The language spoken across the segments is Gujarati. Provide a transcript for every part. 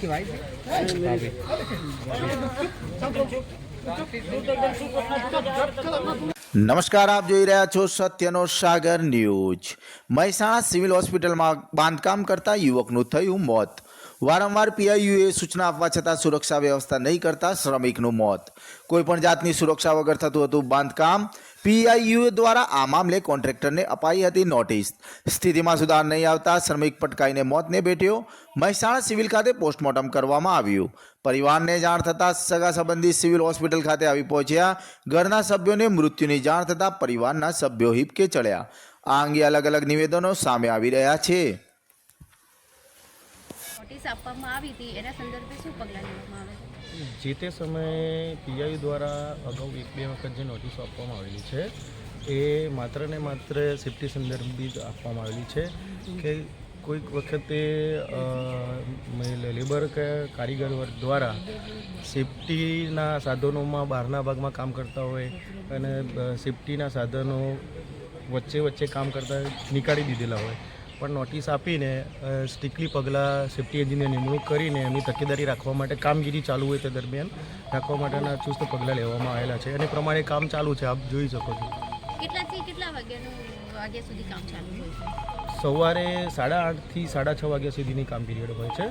आपकी वाइफ है? નમસ્કાર, આપ જોઈ રહ્યા છો સત્યનો સાગર ન્યૂઝ। મહેસાણા સિવિલ હોસ્પિટલમાં બાંધકામ કરતા યુવકનું થયું મોત। વારંવાર પીઆઈયુએ સૂચના આપવા છતાં સુરક્ષા વ્યવસ્થા નહીં કરતા શ્રમિકનું મોત। કોઈપણ જાતની સુરક્ષા વગર થતું હતું બાંધકામ। પીઆઈયુએ દ્વારા આ મામલે કોન્ટ્રાક્ટરને અપાઈ હતી નોટિસ। સ્થિતિમાં સુધાર નહીં આવતા શ્રમિક પટકાઈને મોતને ભેટ્યો। મહેસાણા સિવિલ ખાતે પોસ્ટમોર્ટમ કરવામાં આવ્યું। પરિવારને જાણ થતાં સગા સંબંધી સિવિલ હોસ્પિટલ ખાતે આવી પહોંચ્યા। ઘરના સભ્યોને મૃત્યુની જાણ થતાં પરિવારના સભ્યો હિબકે ચડ્યા। આ અંગે અલગ અલગ નિવેદનો સામે આવી રહ્યા છે। નોટિસ આપવામાં આવી હતી એના સંદર્ભે શું પગલાં લેવામાં આવે છે? જે તે સમયે પીઆઈ દ્વારા અગાઉ 1-2 વખત જે નોટિસો આપવામાં આવેલી છે એ માત્ર ને માત્ર સેફ્ટી સંદર્ભિત આપવામાં આવેલી છે કે કોઈક વખતે લેબર કે કારીગર વર્ગ દ્વારા સેફ્ટીના સાધનોમાં બહારના ભાગમાં કામ કરતા હોય અને સેફ્ટીના સાધનો વચ્ચે કામ કરતા નીકાળી દીધેલા હોય, પણ નોટિસ આપીને સ્ટ્રિક્ટલી પગલાં સેફ્ટી એન્જિનની નિમણૂક કરીને એમની તકેદારી રાખવા માટે કામગીરી ચાલુ હોય તે દરમિયાન રાખવા માટેના ચુસ્ત પગલાં લેવામાં આવેલા છે અને પ્રમાણે કામ ચાલુ છે, આપ જોઈ શકો છો। કેટલાથી કેટલા વાગ્યા સુધી કામ ચાલુ હોય છે? સવારે 8:30 થી 6:30 વાગ્યા સુધીની કામ પીરિયડ હોય છે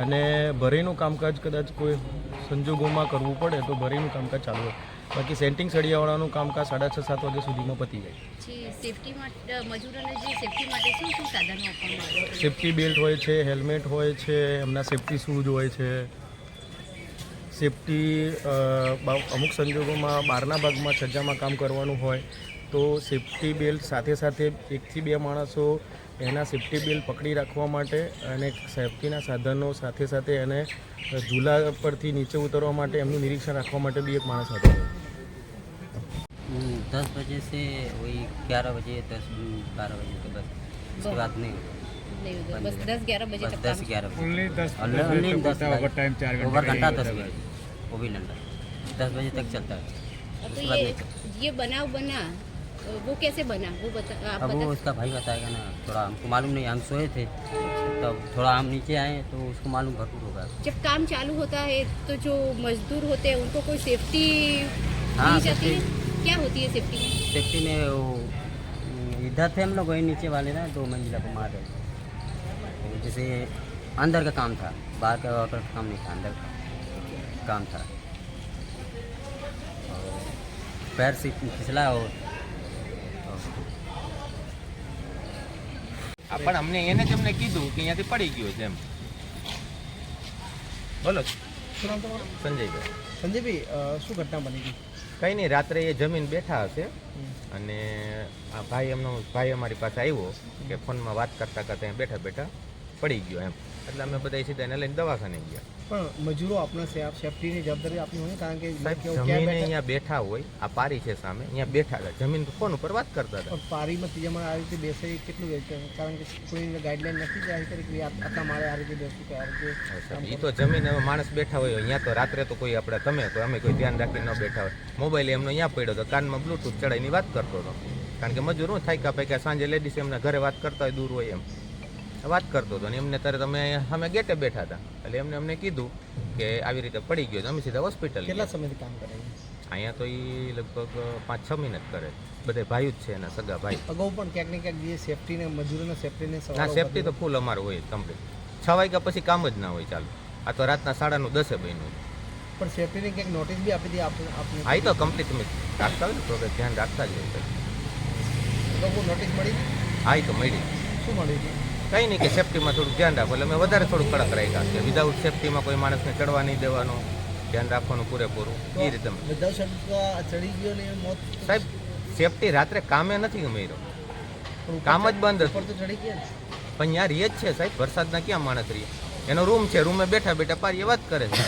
અને ભરેનું કામકાજ કદાચ કોઈ સંજોગોમાં કરવું પડે તો ભરેનું કામકાજ ચાલુ હોય, બાકી સેન્ટિંગ સળિયાવાળાનું કામકાજ 6:30-7 વાગ્યા સુધીમાં પતી જાય। સેફ્ટી માટે મજૂરોને જે સેફ્ટી માટે શું શું સાધનો આપવામાં આવે છે? સેફ્ટી બેલ્ટ હોય છે, હેલ્મેટ હોય છે, એમના સેફ્ટી શૂઝ હોય છે, સેફ્ટી અમુક સંજોગોમાં બહારના ભાગમાં છજ્જામાં કામ કરવાનું હોય તો સેફ્ટી બેલ્ટ સાથે 1 થી 2 માણસો એના સેફ્ટી બેલ્ટ પકડી રાખવા માટે અને સેફ્ટીના સાધનો સાથે એને ઝૂલા પરથી નીચે ઉતરવા માટે એમનું નિરીક્ષણ રાખવા માટે બી એક માણસ હતો। 10 बजे से वही 11 बजे 10-12 बजे के बस, उसके बाद नहीं बस 10-11 बजे तक 10-11 ओनली 10 ओवर टाइम 4 ओवर घंटा 10 घंटे बजे, वो भी लंडा 10 बजे तक चलता है। तो ये बनाव बना वो कैसे बना वो अब वो उसका भाई बताएगा ना, थोड़ा हमको मालूम नहीं, हम सोए थे तब थोड़ा हम नीचे आए तो उसको मालूम भरपूर होगा। जब काम चालू होता है तो जो मजदूर होते हैं उनको कोई सेफ्टी हाँ, दी जाती है? क्या होती है सेफ्टी? सेफ्टी में वो इधर थे हम लोग, वही नीचे वाले ना 2 मंजिला पर मार रहे थे, जैसे अंदर का काम था, बाहर का वाटर का काम नहीं था, अंदर का काम था। पैर से फिसला और પણ અમને એને જ અમને કીધું કે અહીંયાથી પડી ગયો છે એમ। બોલો સંજયભાઈ। સંજયભાઈ શું ઘટના બની ગઈ? કંઈ નહીં, રાત્રે એ જમીન બેઠા હશે અને આ ભાઈ અમારી પાસે આવ્યો કે ફોનમાં વાત કરતાં કરતાં બેઠા પડી ગયો એમ, એટલે અમે બધા સીધા એને લઈને દવાખાને ગયા। પણ મજૂરો આપણે સેફ્ટીની જવાબદારી આપની હોય, કારણ કે જમીન અહીંયા બેઠા હોય, આ પારી છે સામે, અહીંયા બેઠા હતા, જમીન ફોન ઉપર વાત કરતા હતા। પારીમાં ત્રીજામાં આ રીતે બેસે કેટલું કારણ કે કોઈ ગાઈડલાઈન નથી જાહેર કરી કે આટલા મારે આ રીતે બેસવું કે આ રીતે એ તો જમીન હવે માણસ બેઠા હોય અહીંયા, તો રાત્રે તો કોઈ આપણે તમે તો અમે કોઈ ધ્યાન રાખીને ન બેઠા હોય, મોબાઈલ એમનો અહીંયા પડ્યો હતો, કાનમાં બ્લૂટૂથ ચડાવીને વાત કરતો હતો, કારણ કે મજૂર હું થાક્યા પાક્યા સાંજે લેડીઝ એમના ઘરે વાત કરતા હોય, દૂર હોય એમ વાત કરતો હતો ને એમને ત્યારે અમે ગેટે બેઠા હતા, એટલે અમને કીધું કે આવી રીતે પડી ગયો, અમે સીધા હોસ્પિટલ। કેટલા સમયથી કામ કરે અહીંયા તો એ લગભગ 5-6 મહિના જ કરે, બધે ભાઈ જ છે એના સગા ભાઈ। અગાઉ પણ ક્યાંક ને ક્યાંક જે સેફ્ટીને મજૂરોને સેફ્ટીને ના, સેફ્ટી તો ફૂલ અમારું હોય કમ્પ્લીટ, 6 વાગ્યા પછી કામ જ ના હોય ચાલુ, આ તો રાતના 9:30 બન્યું। પણ સેફ્ટીને ક્યાંક નોટિસ બી આપી દી આપણે હા, એ તો કમ્પ્લીટ અમે રાખતા હોય ને તો ધ્યાન રાખતા જ હોય। અગાઉ નોટિસ મળી? હા, એ તો મળી। શું મળ્યું છે? કંઈ નહીં કે સેફ્ટીમાં થોડુંક ધ્યાન રાખો, એટલે અમે વધારે થોડુંક કડક રાખ્યા કે વિધાઉટ સેફ્ટીમાં કોઈ માણસને ચડવા નહીં દેવાનું, ધ્યાન રાખવાનું પૂરેપૂરું એ રીતે। બધા ચડી ગયો ને મોત? સાહેબ સેફ્ટી રાત્રે કામે નથી ગમેરો, કામ જ બંધ હતું, તો ચડી ગયા પણ ત્યાં રહે જ છે સાહેબ, વરસાદના ક્યાં માણસ રહીએ, એનો રૂમ છે, રૂમે બેઠા પારી વાત કરે છે।